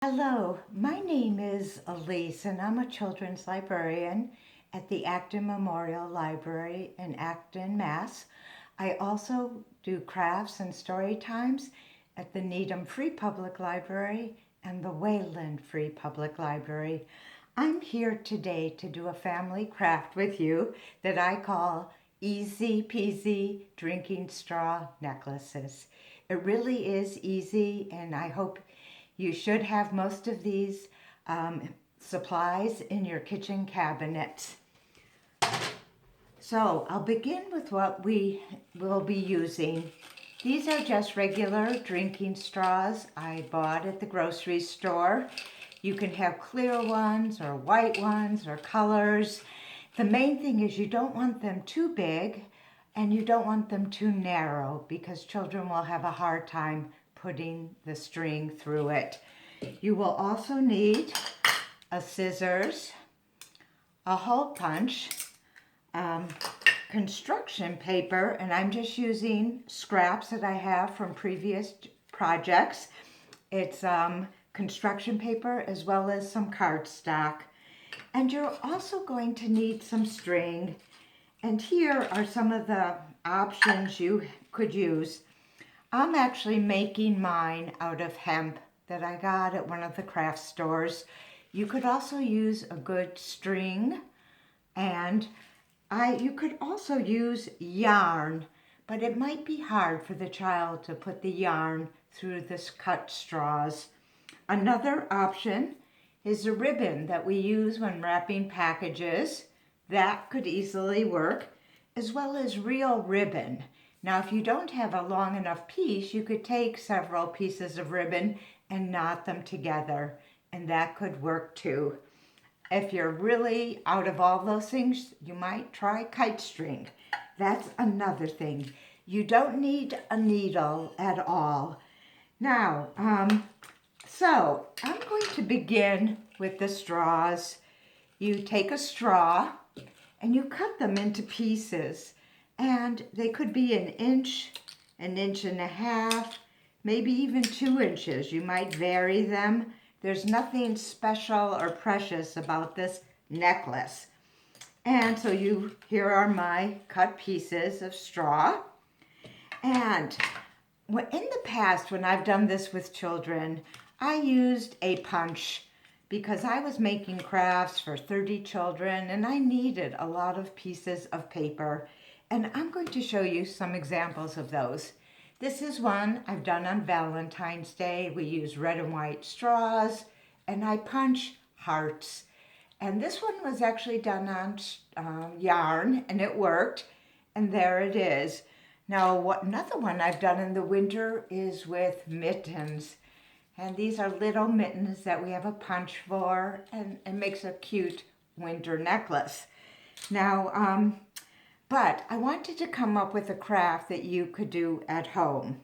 Hello, my name is Elise and I'm a children's librarian at the Acton Memorial Library in Acton, Mass. I also do crafts and story times at the Needham Free Public Library and the Wayland Free Public Library. I'm here today to do a family craft with you that I call Easy Peasy Drinking Straw Necklaces. It really is easy, and I hope you should have most of these supplies in your kitchen cabinet. So I'll begin with what we will be using. These are just regular drinking straws I bought at the grocery store. You can have clear ones or white ones or colors. The main thing is you don't want them too big and you don't want them too narrow because children will have a hard time putting the string through it. You will also need a scissors, a hole punch, construction paper, and I'm just using scraps that I have from previous projects. It's construction paper as well as some cardstock. And you're also going to need some string. And here are some of the options you could use. I'm actually making mine out of hemp that I got at one of the craft stores. You could also use a good string, and you could also use yarn, but it might be hard for the child to put the yarn through this cut straws. Another option is a ribbon that we use when wrapping packages. That could easily work, as well as real ribbon. Now, if you don't have a long enough piece, you could take several pieces of ribbon and knot them together, and that could work too. If you're really out of all those things, you might try kite string. That's another thing. You don't need a needle at all. Now, so I'm going to begin with the straws. You take a straw and you cut them into pieces, and they could be an inch and a half, maybe even 2 inches. You might vary them. There's nothing special or precious about this necklace. And so here are my cut pieces of straw. And in the past, when I've done this with children, I used a punch because I was making crafts for 30 children and I needed a lot of pieces of paper. And I'm going to show you some examples of those. This is one I've done on Valentine's Day. We use red and white straws, and I punch hearts. And this one was actually done on yarn, and it worked. And there it is. Now, another one I've done in the winter is with mittens. And these are little mittens that we have a punch for, and it makes a cute winter necklace. Now, but I wanted to come up with a craft that you could do at home.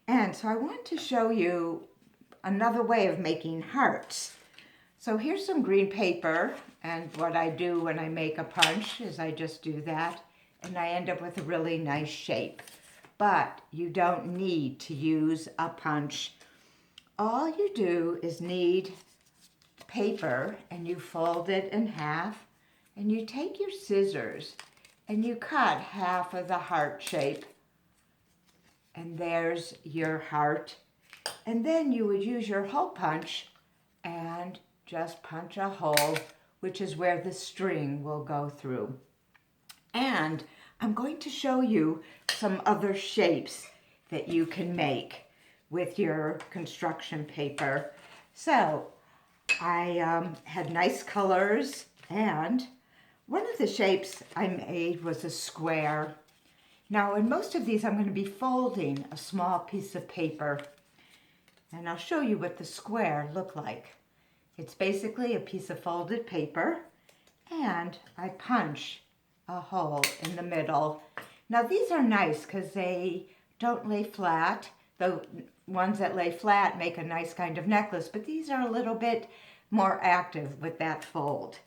And so I want to show you another way of making hearts. So here's some green paper, and what I do when I make a punch is I just do that, and I end up with a really nice shape. But you don't need to use a punch. All you do is need paper, and you fold it in half, and you take your scissors and you cut half of the heart shape. And there's your heart. And then you would use your hole punch and just punch a hole, which is where the string will go through. And I'm going to show you some other shapes that you can make with your construction paper. So I had nice colors, and one of the shapes I made was a square. Now, in most of these, I'm going to be folding a small piece of paper, and I'll show you what the square looked like. It's basically a piece of folded paper, and I punch a hole in the middle. Now, these are nice because they don't lay flat. The ones that lay flat make a nice kind of necklace, but these are a little bit more active with that fold.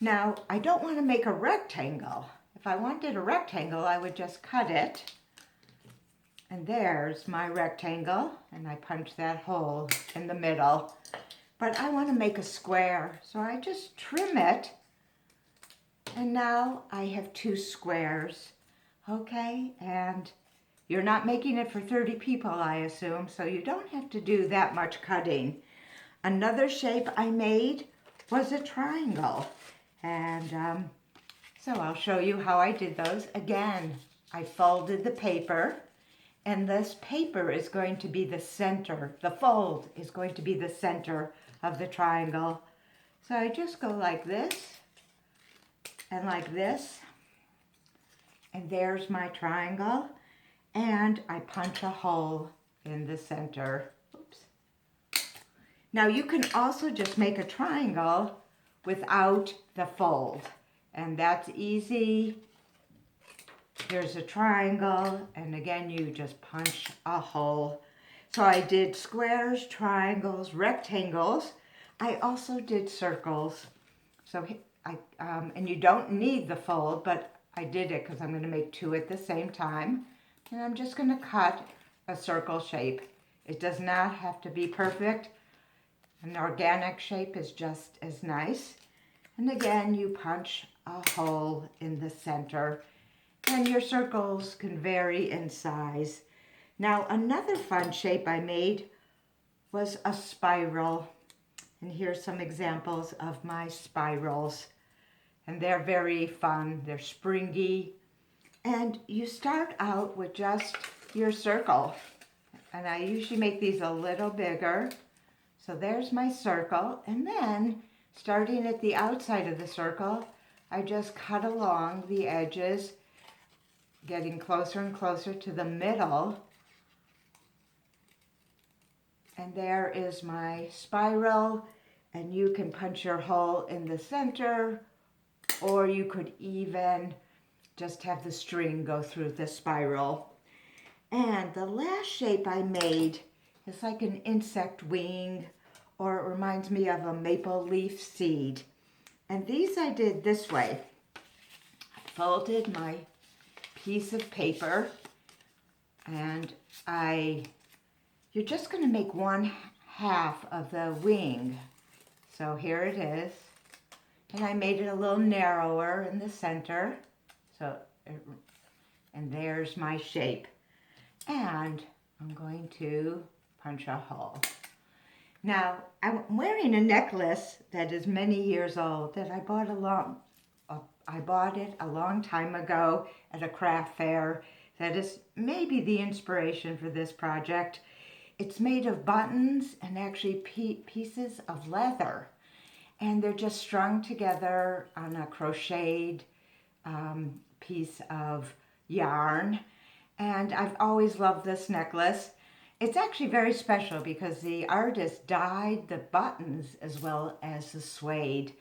Now, I don't want to make a rectangle. If I wanted a rectangle, I would just cut it. And there's my rectangle, and I punch that hole in the middle. but I want to make a square. So I just trim it. And now I have 2 squares. Okay, and you're not making it for 30 people, I assume, so you don't have to do that much cutting. Another shape I made was a triangle. And so I'll show you how I did those. Again, I folded the paper, and this paper is going to be the center. The fold is going to be the center of the triangle. So I just go like this and like this. And there's my triangle. And I punch a hole in the center. Oops. Now you can also just make a triangle without the fold. And that's easy. Here's a triangle, and again you just punch a hole. So I did squares, triangles, rectangles. I also did circles. So and you don't need the fold, but I did it because I'm going to make 2 at the same time. And I'm just going to cut a circle shape. It does not have to be perfect. An organic shape is just as nice. And again, you punch a hole in the center. And your circles can vary in size. Now, another fun shape I made was a spiral. And here's some examples of my spirals. And they're very fun. They're springy. And you start out with just your circle. And I usually make these a little bigger. So there's my circle. And then, starting at the outside of the circle, I just cut along the edges, getting closer and closer to the middle. And there is my spiral. And you can punch your hole in the center, or you could even just have the string go through the spiral. And the last shape I made is like an insect wing, or it reminds me of a maple leaf seed. And these I did this way. I folded my piece of paper, and you're just going to make 1/2 of the wing. So here it is. And I made it a little narrower in the center. And there's my shape. And I'm going to punch a hole. Now, I'm wearing a necklace that is many years old that I bought it a long time ago at a craft fair. That is maybe the inspiration for this project. It's made of buttons and actually pieces of leather. And they're just strung together on a crocheted piece of yarn. And I've always loved this necklace. It's actually very special because the artist dyed the buttons as well as the suede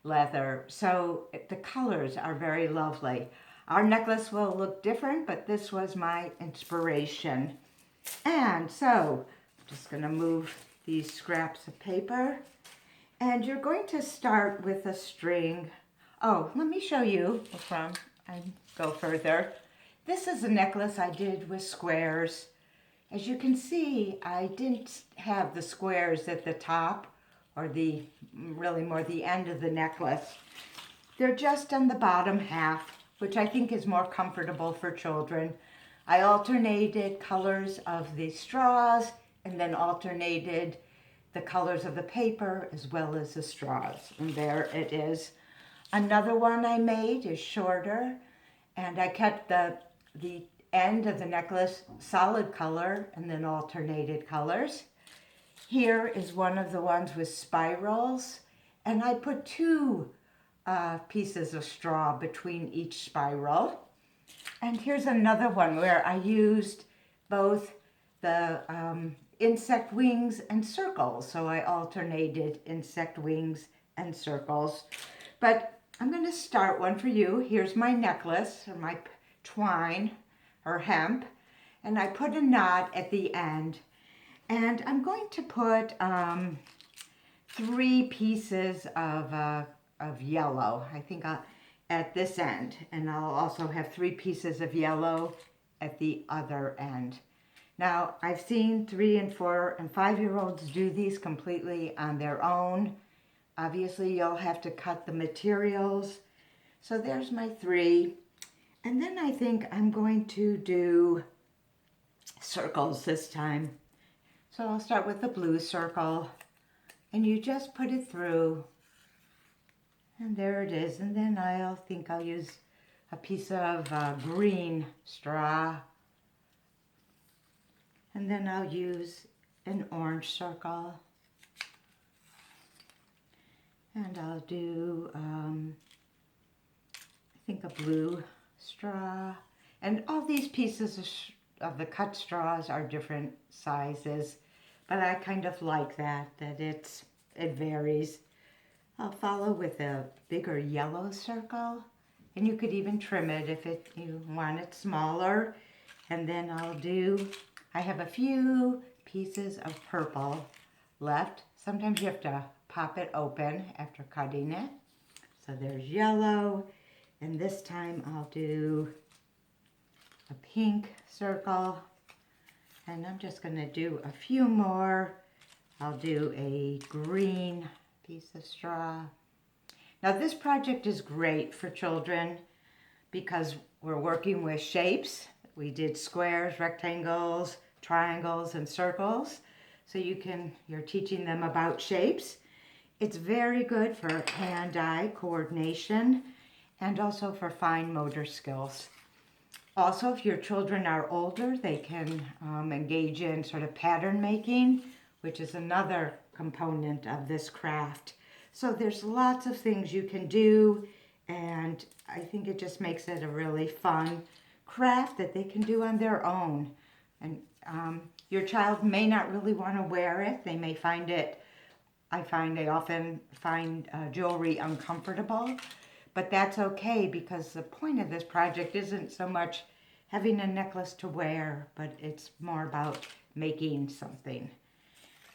leather. So the colors are very lovely. Our necklace will look different, but this was my inspiration. And so I'm just going to move these scraps of paper. And you're going to start with a string. Oh, let me show you before I go further. This is a necklace I did with squares. As you can see, I didn't have the squares at the top or really more the end of the necklace. They're just on the bottom half, which I think is more comfortable for children. I alternated colors of the straws and then alternated the colors of the paper as well as the straws. And there it is. Another one I made is shorter, and I kept the end of the necklace solid color and then alternated colors. Here is one of the ones with spirals, and I put 2 pieces of straw between each spiral. And here's another one where I used both the insect wings and circles. So I alternated insect wings and circles. But I'm going to start one for you. Here's my necklace, or my twine, or hemp. And I put a knot at the end. And I'm going to put 3 pieces of yellow, I think, at this end. And I'll also have 3 pieces of yellow at the other end. Now, I've seen 3 and 4 and 5-year-olds do these completely on their own. Obviously, you'll have to cut the materials. So there's my 3. And then I think I'm going to do circles this time. So I'll start with the blue circle, and you just put it through, and there it is. And then I'll use a piece of green straw, and then I'll use an orange circle, and I'll do I think a blue straw. And all these pieces of the cut straws are different sizes, but I kind of like that it varies. I'll follow with a bigger yellow circle, and you could even trim it if you want it smaller. And then I have a few pieces of purple left. Sometimes you have to pop it open after cutting it. So there's yellow, and this time I'll do a pink circle, and I'm just going to do a few more. I'll do a green piece of straw. Now this project is great for children because we're working with shapes. We did squares, rectangles, triangles, and circles. So you're teaching them about shapes. It's very good for hand-eye coordination and also for fine motor skills. Also, if your children are older, they can engage in sort of pattern making, which is another component of this craft. So there's lots of things you can do, and I think it just makes it a really fun craft that they can do on their own. And your child may not really want to wear it. They may find it, they often find jewelry uncomfortable, but that's okay because the point of this project isn't so much having a necklace to wear, but it's more about making something.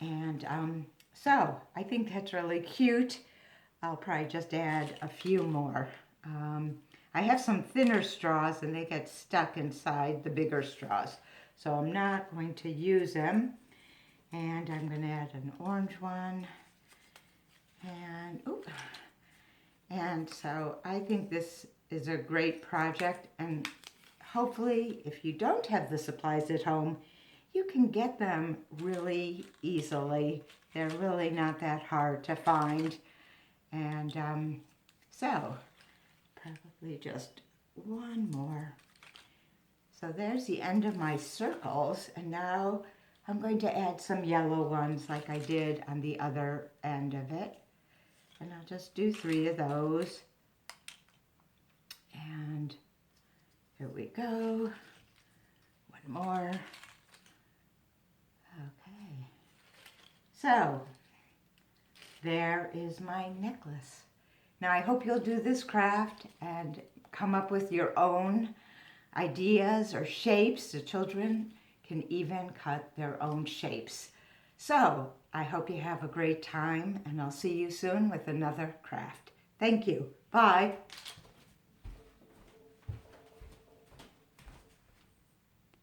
And so I think that's really cute. I'll probably just add a few more. I have some thinner straws and they get stuck inside the bigger straws, so I'm not going to use them. And I'm going to add an orange one. And so I think this is a great project, and hopefully if you don't have the supplies at home, you can get them really easily. They're really not that hard to find. And so probably just one more. So there's the end of my circles, and now I'm going to add some yellow ones like I did on the other end of it. And I'll just do 3 of those. And here we go. One more. Okay. So there is my necklace. Now I hope you'll do this craft and come up with your own ideas or shapes. The children can even cut their own shapes. So I hope you have a great time, and I'll see you soon with another craft. Thank you. Bye.